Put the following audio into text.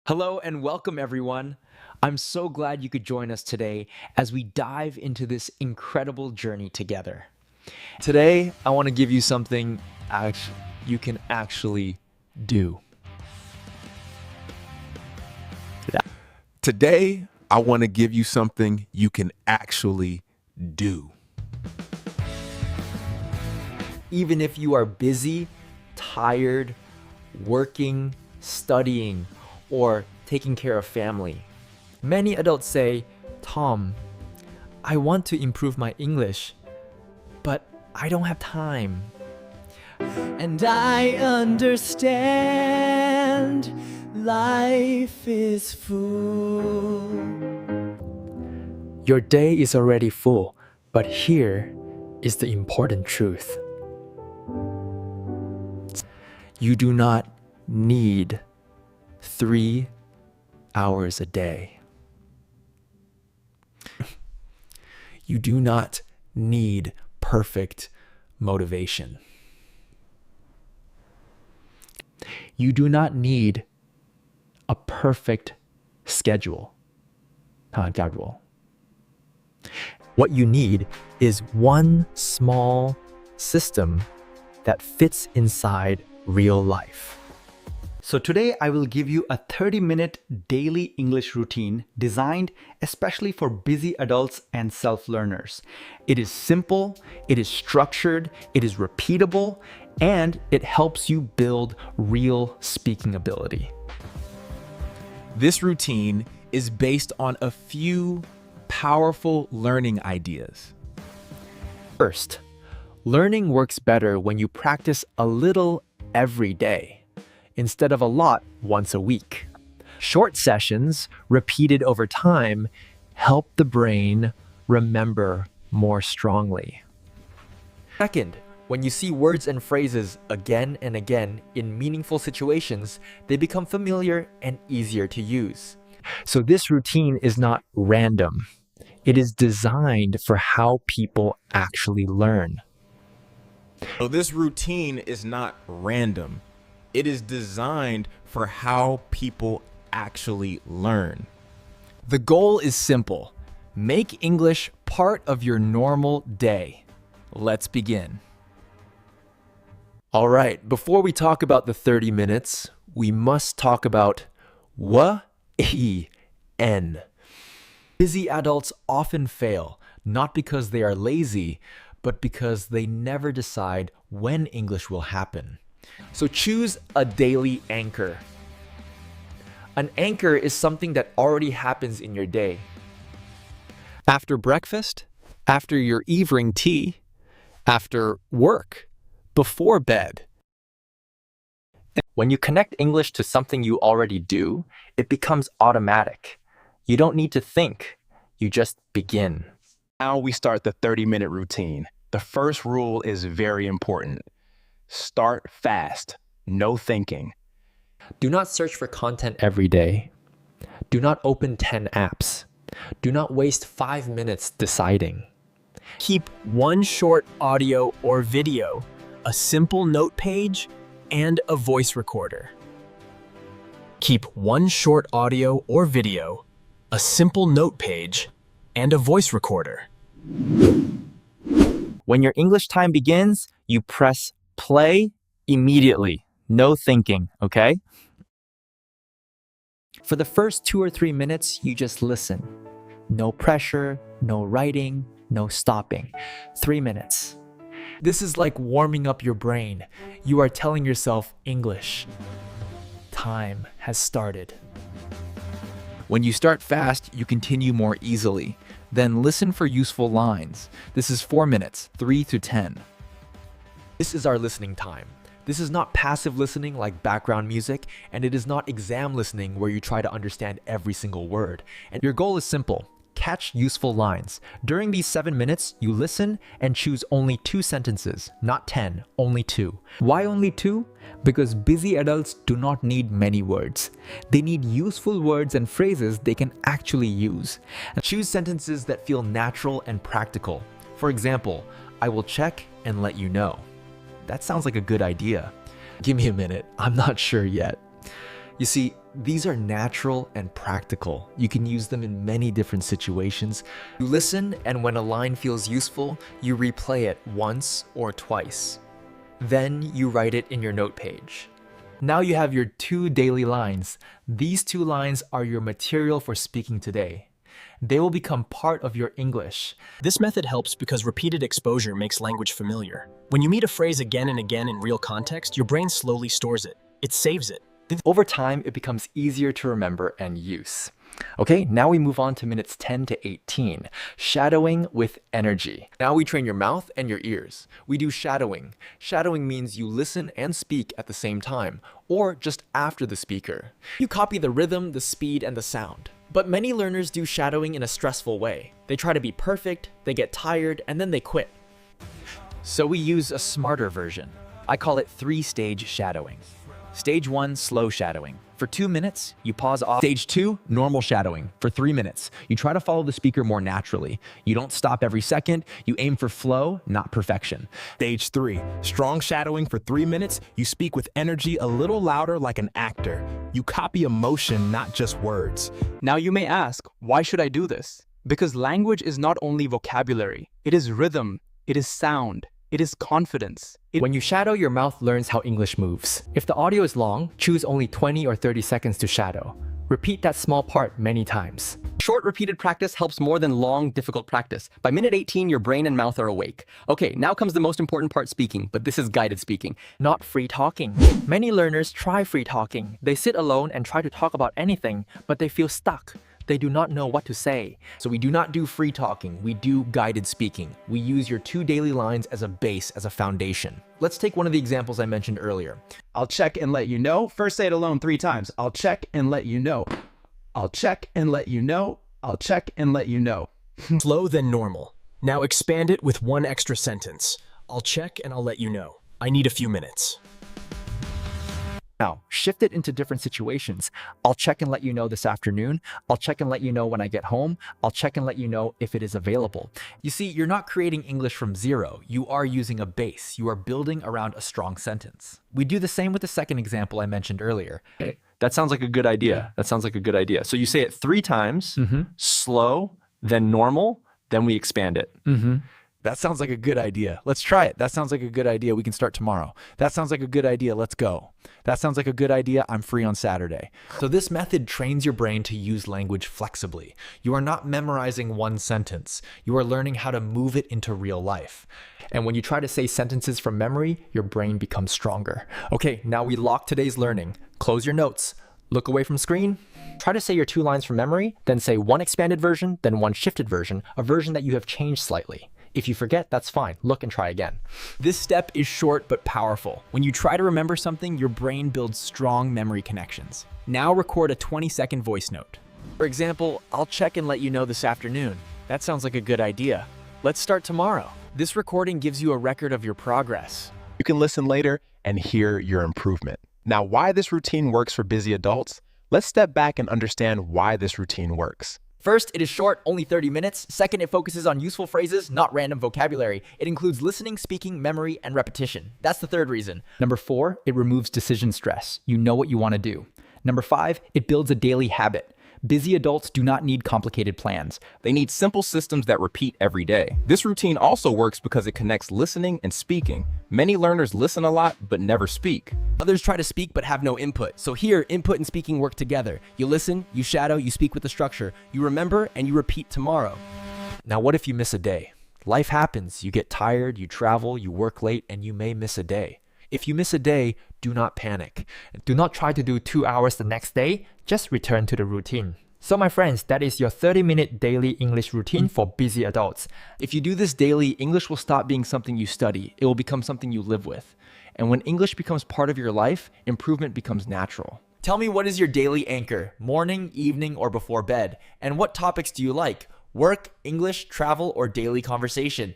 Hello and welcome, everyone. I'm so glad you could join us today as we dive into this incredible journey together. Today, I want to give you something you can actually do. Today, I want to give you something you can actually do. Even if you are busy, tired, working, studying, or taking care of family. Many adults say, Tom, I want to improve my English, but I don't have time. And I understand life is full. Your day is already full, but here is the important truth. You do not need 3 hours a day. You do not need perfect motivation. You do not need a perfect schedule. What you need is one small system that fits inside real life. So today I will give you a 30-minute daily English routine designed especially for busy adults and self-learners. It is simple, it is structured, it is repeatable, and it helps you build real speaking ability. This routine is based on a few powerful learning ideas. First, learning works better when you practice a little every day, instead of a lot once a week. Short sessions, repeated over time, help the brain remember more strongly. Second, when you see words and phrases again and again in meaningful situations, they become familiar and easier to use. So this routine is not random. It is designed for how people actually learn. So this routine is not random. It is designed for how people actually learn. The goal is simple. Make English part of your normal day. Let's begin. All right, before we talk about the 30 minutes, we must talk about N. Busy adults often fail, not because they are lazy, but because they never decide when English will happen. So choose a daily anchor. An anchor is something that already happens in your day. After breakfast, after your evening tea, after work, before bed. When you connect English to something you already do, it becomes automatic. You don't need to think, you just begin. Now we start the 30-minute routine. The first rule is very important. Start fast, no thinking. Do not search for content every day. Do not open 10 apps. Do not waste 5 minutes deciding. Keep one short audio or video, a simple note page, and a voice recorder. Keep one short audio or video, a simple note page, and a voice recorder. When your English time begins, you press play immediately. No thinking, okay? For the first 2 or 3 minutes, you just listen. No pressure, no writing, no stopping. 3 minutes. This is like warming up your brain. You are telling yourself English. Time has started. When you start fast, you continue more easily. Then listen for useful lines. This is 4 minutes, 3 to 10. This is our listening time. This is not passive listening like background music, and it is not exam listening where you try to understand every single word. And your goal is simple. Catch useful lines. During these 7 minutes, you listen and choose only 2 sentences, not 10, only 2. Why only 2? Because busy adults do not need many words. They need useful words and phrases they can actually use. And choose sentences that feel natural and practical. For example, I will check and let you know. That sounds like a good idea. Give me a minute, I'm not sure yet. You see, These are natural and practical. You can use them in many different situations. You listen, and when a line feels useful, you replay it once or twice. Then you write it in your note page. Now you have your 2 daily lines. These 2 lines are your material for speaking today. They will become part of your English. This method helps because repeated exposure makes language familiar. When you meet a phrase again and again in real context, your brain slowly stores it. It saves it. Over time, it becomes easier to remember and use. Okay, now we move on to minutes 10 to 18. Shadowing with energy. Now we train your mouth and your ears. We do shadowing. Shadowing means you listen and speak at the same time, or just after the speaker. You copy the rhythm, the speed, and the sound. But many learners do shadowing in a stressful way. They try to be perfect, they get tired, and then they quit. So we use a smarter version. I call it 3-stage shadowing. Stage 1, slow shadowing. For 2 minutes, you pause off. Stage 2, normal shadowing. For 3 minutes, you try to follow the speaker more naturally. You don't stop every second. You aim for flow, not perfection. Stage 3, strong shadowing for 3 minutes. You speak with energy a little louder like an actor. You copy emotion, not just words. Now you may ask, why should I do this? Because language is not only vocabulary, it is rhythm, it is sound, it is confidence. When you shadow, your mouth learns how English moves. If the audio is long, choose only 20 or 30 seconds to shadow. Repeat that small part many times. Short repeated practice helps more than long, difficult practice. By minute 18, your brain and mouth are awake. Okay, now comes the most important part, speaking, but this is guided speaking. Not free talking. Many learners try free talking. They sit alone and try to talk about anything, but they feel stuck. They do not know what to say. So we do not do free talking, we do guided speaking. We use your 2 daily lines as a base, as a foundation. Let's take one of the examples I mentioned earlier. I'll check and let you know. First say it alone 3 times. I'll check and let you know. I'll check and let you know. I'll check and let you know. Slow then normal. Now expand it with 1 extra sentence. I'll check and I'll let you know. I need a few minutes. Now, shift it into different situations. I'll check and let you know this afternoon. I'll check and let you know when I get home. I'll check and let you know if it is available. You see, you're not creating English from zero. You are using a base. You are building around a strong sentence. We do the same with the second example I mentioned earlier. That sounds like a good idea. That sounds like a good idea. So you say it 3 times, slow, then normal, then we expand it. That sounds like a good idea. Let's try it. That sounds like a good idea. We can start tomorrow. That sounds like a good idea. Let's go. That sounds like a good idea. I'm free on Saturday. So this method trains your brain to use language flexibly. You are not memorizing one sentence. You are learning how to move it into real life. And when you try to say sentences from memory, your brain becomes stronger. Okay, now we lock today's learning. Close your notes. Look away from screen. Try to say your 2 lines from memory, then say 1 expanded version, then 1 shifted version, a version that you have changed slightly. If you forget, that's fine. Look and try again. This step is short but powerful. When you try to remember something, your brain builds strong memory connections. Now record a 20-second voice note. For example, I'll check and let you know this afternoon. That sounds like a good idea. Let's start tomorrow. This recording gives you a record of your progress. You can listen later and hear your improvement. Now, why this routine works for busy adults? Let's step back and understand why this routine works. First, it is short, only 30 minutes. Second, it focuses on useful phrases, not random vocabulary. It includes listening, speaking, memory, and repetition. That's the third reason. Number 4, it removes decision stress. You know what you want to do. Number 5, it builds a daily habit. Busy adults do not need complicated plans. They need simple systems that repeat every day. This routine also works because it connects listening and speaking. Many learners listen a lot, but never speak. Others try to speak but have no input. So here, input and speaking work together. You listen, you shadow, you speak with the structure. You remember, and you repeat tomorrow. Now, what if you miss a day? Life happens. You get tired, you travel, you work late, and you may miss a day. If you miss a day, do not panic. Do not try to do 2 hours the next day. Just return to the routine. So my friends, that is your 30-minute daily English routine for busy adults. If you do this daily, English will stop being something you study. It will become something you live with. And when English becomes part of your life, improvement becomes natural. Tell me, what is your daily anchor? Morning, evening, or before bed? And what topics do you like? Work, English, travel, or daily conversation?